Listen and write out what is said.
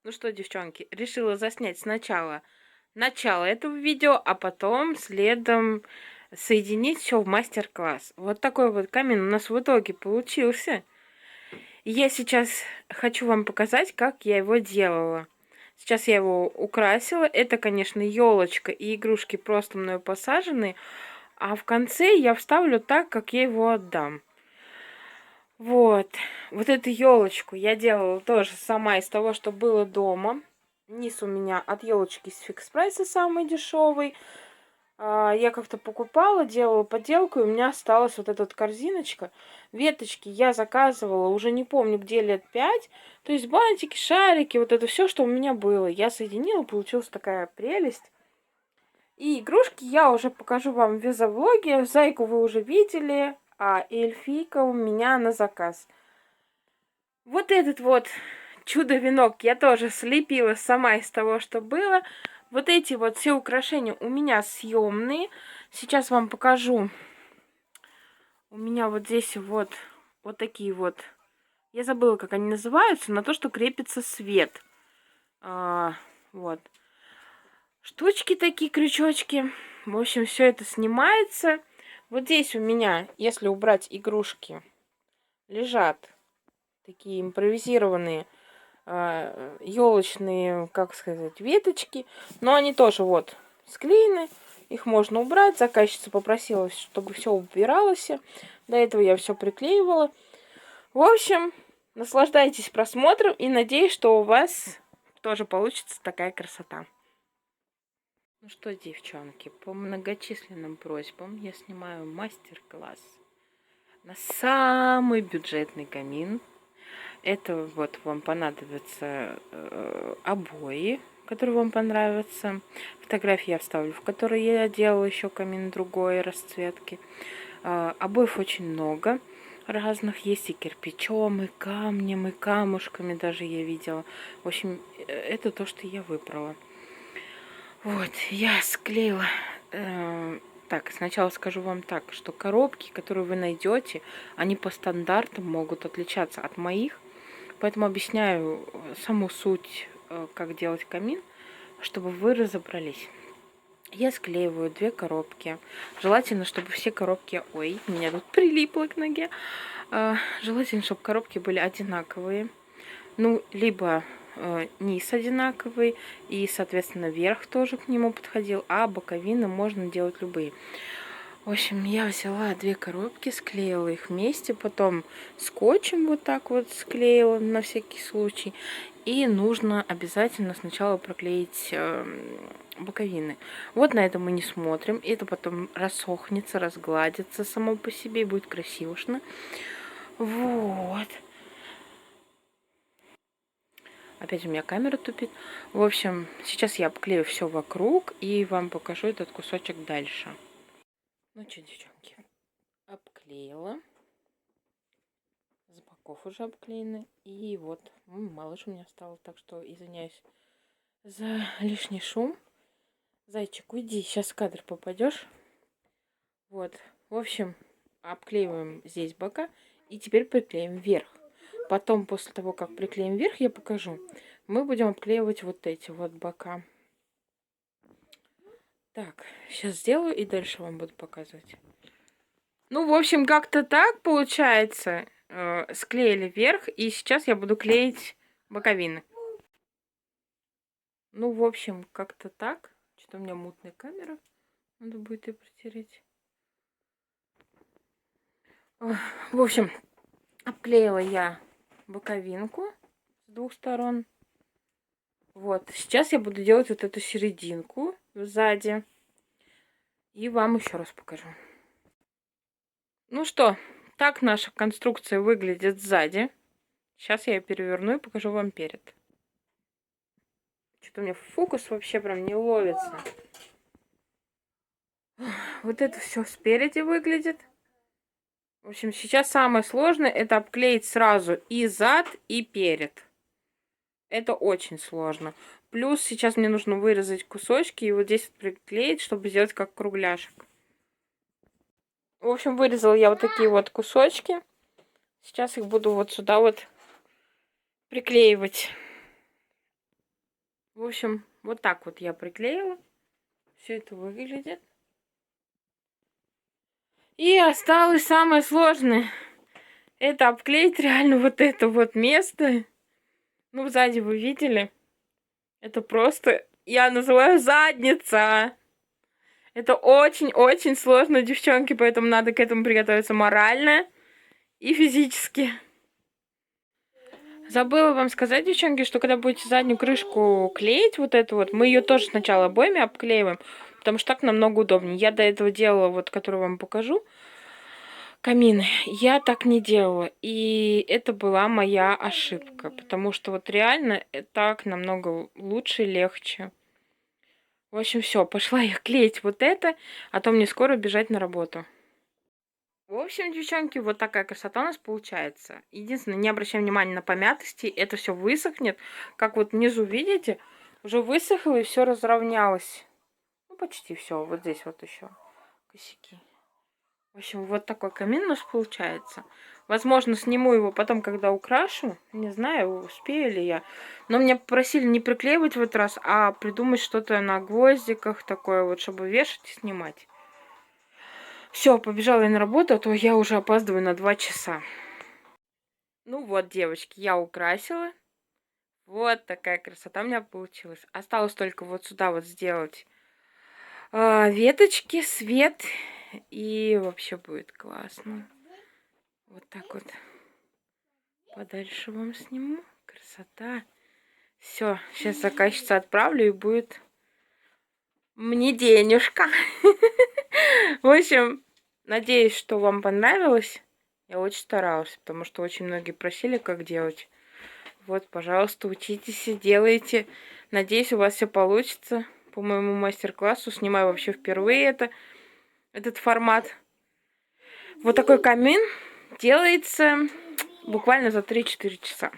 Ну что, девчонки, решила заснять сначала начало этого видео, а потом следом соединить все в мастер-класс. Вот такой вот камень у нас в итоге получился. И я сейчас хочу вам показать, как я его делала. Сейчас я его украсила. Это, конечно, елочка и игрушки просто мною посажены. А в конце я вставлю так, как я его отдам. Вот. Вот эту елочку я делала тоже сама из того, что было дома. Низ у меня от елочки с фикс прайса самый дешевый. Я как-то покупала, делала поделку, и у меня осталась вот эта вот корзиночка. Веточки я заказывала, уже не помню где, лет 5. То есть бантики, шарики, вот это все, что у меня было. Я соединила, получилась такая прелесть. И игрушки я уже покажу вам в визовлоге. Зайку вы уже видели, а эльфийка у меня на заказ. Вот этот вот чудо-венок я тоже слепила сама из того, что было. Вот эти вот все украшения у меня съемные. Сейчас вам покажу. У меня вот здесь вот такие вот. Я забыла, как они называются, на то, что крепится свет. Вот. Штучки такие, крючочки. В общем, все это снимается. Вот здесь у меня, если убрать игрушки, лежат такие импровизированные елочные, как сказать, веточки. Но они тоже вот склеены. Их можно убрать. Заказчица попросила, чтобы все убиралось. До этого я все приклеивала. В общем, наслаждайтесь просмотром и надеюсь, что у вас тоже получится такая красота. Ну что, девчонки, по многочисленным просьбам я снимаю мастер-класс на самый бюджетный камин. Это вот вам понадобятся обои, которые вам понравятся. Фотографии я вставлю, в которые я делала еще камин другой расцветки. Обоев очень много разных. Есть и кирпичом, и камнем, и камушками даже я видела. В общем, это то, что я выбрала. Вот, я склеила. Так, сначала скажу вам так, что коробки, которые вы найдете, они по стандартам могут отличаться от моих. Поэтому объясняю саму суть, как делать камин, чтобы вы разобрались. Я склеиваю 2 коробки. Желательно, чтобы все коробки... Ой, меня тут прилипло к ноге. Желательно, чтобы коробки были одинаковые. Ну, либо низ одинаковый, и, соответственно, верх тоже к нему подходил, а боковины можно делать любые. В общем, я взяла 2 коробки, склеила их вместе, потом скотчем вот так вот склеила на всякий случай. И нужно обязательно сначала проклеить боковины. Вот на это мы не смотрим. Это потом рассохнется, разгладится само по себе и будет красивошно. Вот. Опять у меня камера тупит. В общем, сейчас я обклею все вокруг и вам покажу этот кусочек дальше. Ну что, девчонки, обклеила. С боков уже обклеены. И вот, малыш у меня стал, так что извиняюсь за лишний шум. Зайчик, уйди, сейчас в кадр попадешь. Вот, в общем, обклеиваем здесь бока. И теперь приклеим вверх. Потом, после того, как приклеим вверх, я покажу. Мы будем обклеивать вот эти вот бока. Так, сейчас сделаю и дальше вам буду показывать. Ну, в общем, как-то так получается. Склеили вверх, и сейчас я буду клеить боковины. Ну, в общем, как-то так. Что-то у меня мутная камера. Надо будет ее протереть. В общем, обклеила я боковинку с 2 сторон. Вот, сейчас я буду делать вот эту серединку сзади. И вам еще раз покажу. Ну что, так наша конструкция выглядит сзади. Сейчас я ее переверну и покажу вам перед. Что-то у меня фокус вообще прям не ловится. Вот это все спереди выглядит. В общем, сейчас самое сложное это обклеить сразу и зад, и перед. Это очень сложно. Плюс сейчас мне нужно вырезать кусочки и вот здесь вот приклеить, чтобы сделать как кругляшек. В общем, вырезала я вот такие вот кусочки. Сейчас их буду вот сюда вот приклеивать. В общем, вот так вот я приклеила. Все это выглядит. И осталось самое сложное. Это обклеить реально вот это вот место. Ну, сзади вы видели. Это просто, я называю, задница. Это очень-очень сложно, девчонки, поэтому надо к этому приготовиться морально и физически. Забыла вам сказать, девчонки, что когда будете заднюю крышку клеить, вот эту вот, мы ее тоже сначала обоями обклеиваем, потому что так намного удобнее. Я до этого делала, вот, которую вам покажу, камины. Я так не делала, и это была моя ошибка, потому что вот реально так намного лучше и легче. В общем, все, пошла я клеить вот это, а то мне скоро бежать на работу. В общем, девчонки, вот такая красота у нас получается. Единственное, не обращаем внимания на помятости, это все высохнет. Как вот внизу, видите, уже высохло и все разровнялось. Ну, почти все. Вот здесь вот еще косяки. В общем, вот такой камин у нас получается. Возможно, сниму его потом, когда украшу. Не знаю, успею ли я. Но меня попросили не приклеивать в этот раз, а придумать что-то на гвоздиках такое вот, чтобы вешать и снимать. Все, побежала я на работу, а то я уже опаздываю на 2 часа. Ну вот, девочки, я украсила. Вот такая красота у меня получилась. Осталось только вот сюда вот сделать веточки, свет. И вообще будет классно. Вот так вот. Подальше вам сниму. Красота. Все, сейчас заказчица отправлю и будет мне денежка. В общем, надеюсь, что вам понравилось. Я очень старалась, потому что очень многие просили, как делать. Вот, пожалуйста, учитесь и делайте. Надеюсь, у вас все получится. По моему мастер-классу снимаю вообще впервые этот формат. Вот такой камин делается буквально за 3-4 часа.